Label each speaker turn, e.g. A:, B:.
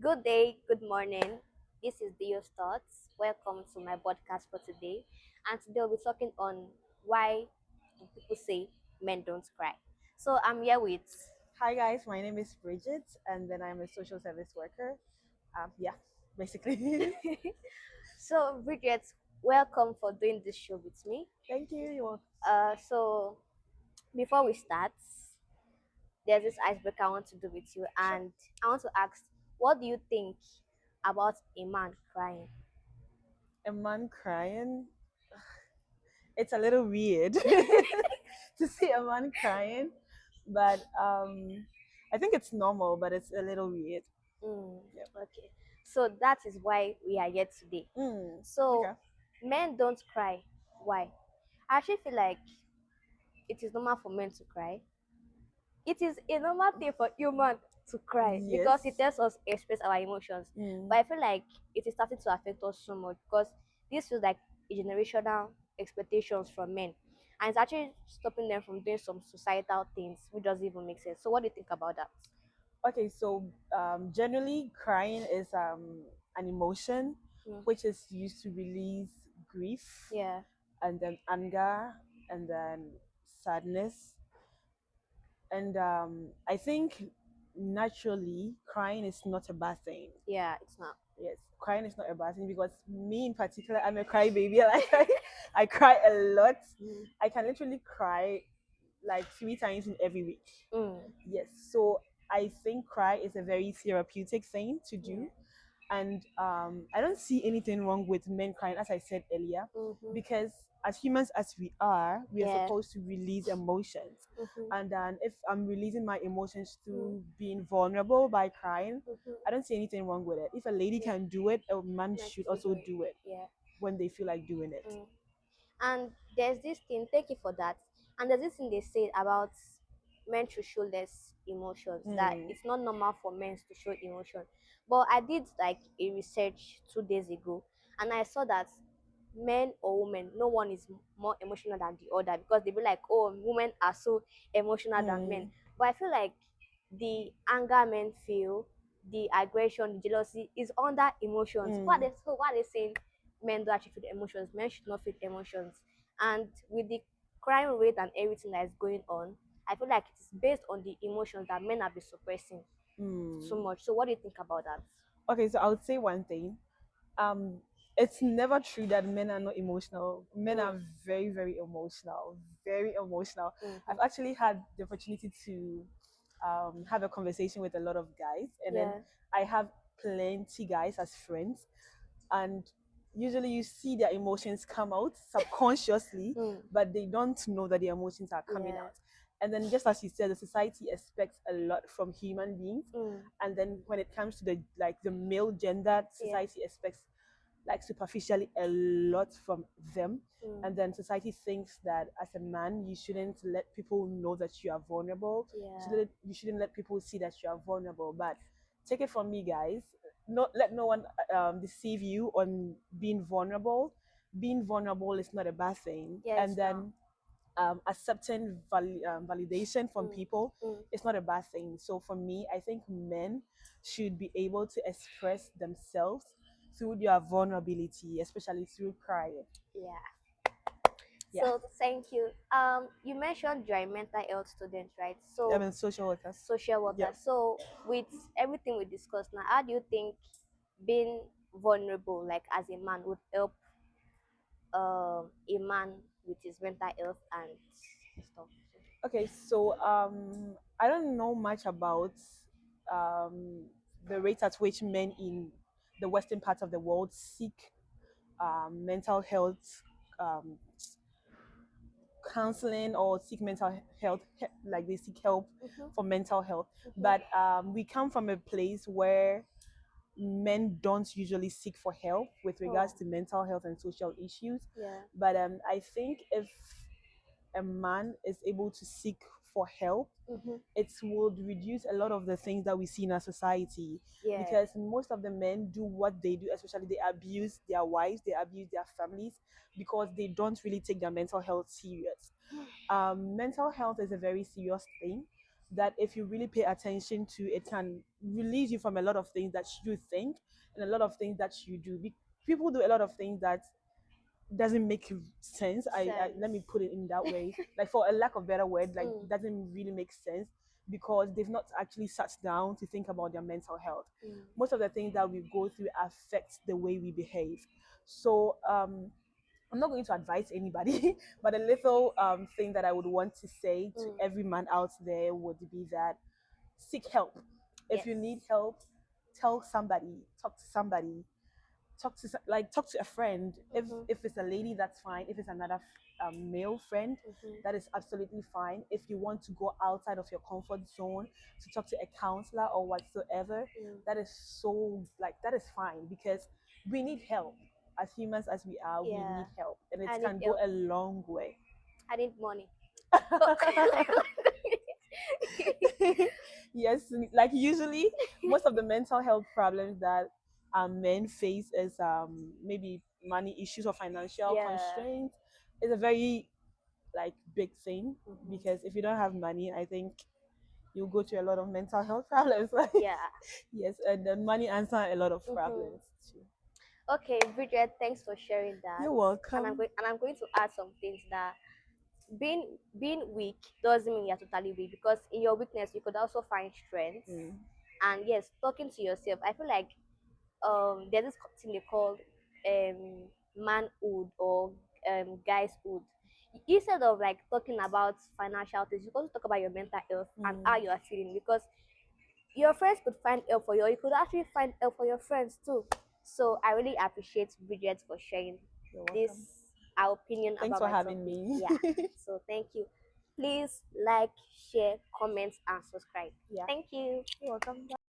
A: Good day, good morning. This is Dio's Thoughts. Welcome to my podcast for today. And today we'll be talking on why do people say men don't cry. So I'm here with.
B: Hi guys, my name is Bridget, and then I'm a social service worker. Yeah, basically.
A: So Bridget, welcome for doing this show with me.
B: Thank you. You're
A: So before we start, there's this icebreaker I want to do with you,
B: sure.
A: and I want to ask, what do you think about a man crying?
B: A man crying. It's a little weird to see a man crying, but I think it's normal, but it's a little weird.
A: Mm,
B: Yep.
A: okay. So that is why we are here today. So
B: Okay.
A: men don't cry. Why? I actually feel like it is normal for men to cry. It is a normal thing for human to cry
B: Yes.
A: because it tells us express our emotions.
B: Mm.
A: But I feel like it is starting to affect us so much because this feels like a generational expectations from men. And it's actually stopping them from doing some societal things which doesn't even make sense. So what do you think about that?
B: Okay, so generally, crying is an emotion
A: Mm.
B: which is used to release grief
A: Yeah.
B: and then anger and then sadness. And I think naturally crying is not a bad thing.
A: Yeah, it's not.
B: Yes, crying is not a bad thing because me in particular, I'm a cry baby. Like I cry a lot.
A: Mm.
B: I can literally cry like 3 times in every week.
A: Mm.
B: Yes, so I think cry is a very therapeutic thing to
A: Yeah.
B: do, and I don't see anything wrong with men crying, as I said earlier,
A: Mm-hmm.
B: because as humans as we are
A: Yeah.
B: supposed to release emotions,
A: Mm-hmm.
B: and then if I'm releasing my emotions
A: Mm.
B: through being vulnerable by crying,
A: Mm-hmm.
B: I don't see anything wrong with it. If a lady
A: Yeah.
B: can do it, a man
A: Like
B: should
A: to do
B: also
A: it.
B: do it
A: Yeah.
B: when they feel like doing it.
A: Mm. And there's this thing, thank you for that. And there's this thing they say about men should show less emotions, that
B: Mm,
A: it's not normal for men to show emotion. But I did like a research 2 days ago, and I saw that men or women, no one is more emotional than the other because they be like, oh, women are so emotional than men.
B: mm,
A: But I feel like the anger men feel, the aggression, the jealousy is under emotions.
B: mm.
A: What are they saying? Men do actually feel emotions. Men should not feel emotions. And with the crime rate and everything that is going on, I feel like it is based on the emotions that men have been suppressing so
B: Mm.
A: much. So what do you think about that?
B: Okay, so I would say one thing. Um, it's never true that men are not emotional. Men
A: Mm,
B: are very, very emotional, very emotional.
A: mm-hmm.
B: I've actually had the opportunity to have a conversation with a lot of guys, and then
A: Yeah.
B: I have plenty guys as friends, and usually you see their emotions come out subconsciously,
A: Mm,
B: but they don't know that their emotions are coming
A: yeah.
B: out. And then, just as you said, the society expects a lot from human beings,
A: Mm,
B: and then when it comes to the male gender,
A: yeah.
B: society expects like superficially a lot from them.
A: Mm,
B: And then society thinks that as a man you shouldn't let people know that you are vulnerable.
A: yeah.
B: You shouldn't let people see that you are vulnerable. But take it from me, guys, not let no one deceive you on being vulnerable. Being vulnerable is not a bad thing.
A: Yeah,
B: And
A: it's not.
B: then accepting validation from
A: Mm,
B: people
A: mm.
B: is not a bad thing. So for me, I think men should be able to express themselves through their vulnerability, especially through crying.
A: Yeah.
B: Yeah,
A: So thank you. You mentioned you're a mental health student, right?
B: I
A: So
B: mean social workers.
A: social worker.
B: Yep.
A: So with everything we discussed now, how do you think being vulnerable, like as a man, would help a man with his mental health and stuff?
B: Okay, so I don't know much about um, the rate at which men in the western part of the world seek mental health um, counseling or seek mental health, like they seek help
A: Mm-hmm,
B: for mental health.
A: mm-hmm.
B: But we come from a place where men don't usually seek for help with regards
A: Oh,
B: to mental health and social issues.
A: yeah.
B: But I think if a man is able to seek for help,
A: Mm-hmm.
B: it would reduce a lot of the things that we see in our society,
A: Yeah.
B: because most of the men do what they do, especially they abuse their wives, they abuse their families, because they don't really take their mental health serious. Mental health is a very serious thing, that if you really pay attention to, it can release you from a lot of things that you think and a lot of things that you do. People do a lot of things that doesn't make sense. Let me
A: Sense.
B: put it in that way. Like, for a lack of better word, like,
A: Mm,
B: doesn't really make sense because they've not actually sat down to think about their mental health.
A: mm,
B: Most of the things that we go through affect the way we behave. So I'm not going to advise anybody, but a little thing that I would want to say to
A: mm.
B: every man out there would be that seek help. If
A: Yes.
B: you need help, tell somebody, talk to somebody, talk to a friend.
A: Mm-hmm.
B: If it's a lady, that's fine. If it's another male friend,
A: Mm-hmm.
B: that is absolutely fine. If you want to go outside of your comfort zone to talk to a counselor or whatsoever,
A: Mm.
B: that is so, like, that is fine, because we need help. As humans as we are, we
A: Yeah.
B: need help, and it
A: I need
B: can go
A: help.
B: a long way.
A: I need money. So
B: Yes, like, usually most of the mental health problems that men face is maybe money issues or financial
A: yeah.
B: constraints. Is a very, like, big thing,
A: Mm-hmm.
B: because if you don't have money, I think you'll go to a lot of mental health problems. Like,
A: Yeah.
B: yes, and then money answer a lot of
A: Mm-hmm.
B: problems too.
A: Okay, Bridget, thanks for sharing that.
B: You're
A: And I'm
B: welcome.
A: going to add some things that being weak doesn't mean you're totally weak, because in your weakness you could also find strength.
B: Mm.
A: And yes, talking to yourself, I feel like there's this thing they call manhood or guyshood. Instead of like talking about financial things, you also talk about your mental health and how
B: Mm.
A: you are feeling, because your friends could find help for you, or you could actually find help for your friends too. So I really appreciate Bridget for sharing
B: You're
A: this
B: welcome.
A: our opinion
B: Thanks
A: about
B: for
A: my
B: having
A: topic.
B: me.
A: Yeah. So thank you. Please like, share, comment, and subscribe.
B: Yeah,
A: Thank you.
B: you're welcome.